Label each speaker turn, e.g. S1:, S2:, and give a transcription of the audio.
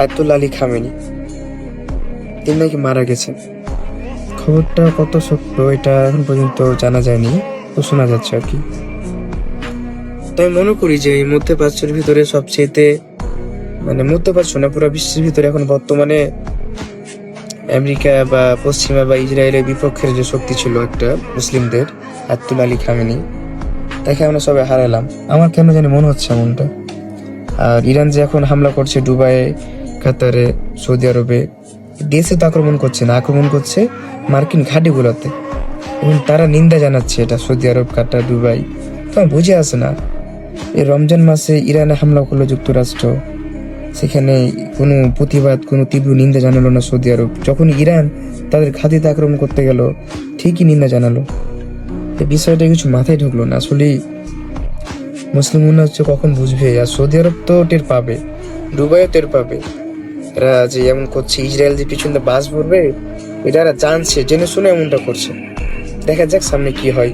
S1: Ayatollah Ali Khamenei, তিনি নাকি মারা গেছেন। খবরটা কত সত্য এটা এখন পর্যন্ত জানা যায়নি, তো শোনা যাচ্ছে আর কি। তাই মনে করি যে এই মধ্যপ্রাচ্যের ভিতরে সবচেয়ে, মানে মধ্যপ্রাচ্য না, পুরো বিশ্বের ভিতরে এখন বর্তমানে আমেরিকা বা পশ্চিমা বা ইসরায়েলের বিপক্ষের যে শক্তি ছিল একটা মুসলিমদের, আয়াতুল্লাহ আলী খামেনি, তাকে আমরা সবাই হারালাম। আমার কেন জানি মনে হচ্ছে এমনটা। আর ইরান যে এখন হামলা করছে দুবাইয়ে, কাতারে, সৌদি আরবে, দেশে তো আক্রমণ করছে না, আক্রমণ করছে মার্কিন ঘাঁটিগুলোতে, এবং তারা নিন্দা জানাচ্ছে এটা, সৌদি আরব, কাতার, দুবাই। তো আমার বুঝে আসে না, এই রমজান মাসে ইরানে হামলা করলো যুক্তরাষ্ট্র, সেখানে কোনো প্রতিবাদ, কোনো তীব্র নিন্দা জানালো না সৌদি আরব। যখন ইরান তাদের ঘাঁটিতে আক্রমণ করতে গেল, ঠিকই নিন্দা জানালো। এই বিষয়টা কিছু মাথায় ঢুকলো না আসলে। মুসলিম মনে হচ্ছে কখন বুঝবে, আর সৌদি আরব তো টের পাবে, দুবাইও টের পাবে। এরা যে এমন করছে, ইসরায়েল যে পিছনে বাস ভরবে, এটা এরা জানছে, জেনে শুনে এমনটা করছে। দেখা যাক সামনে কি হয়।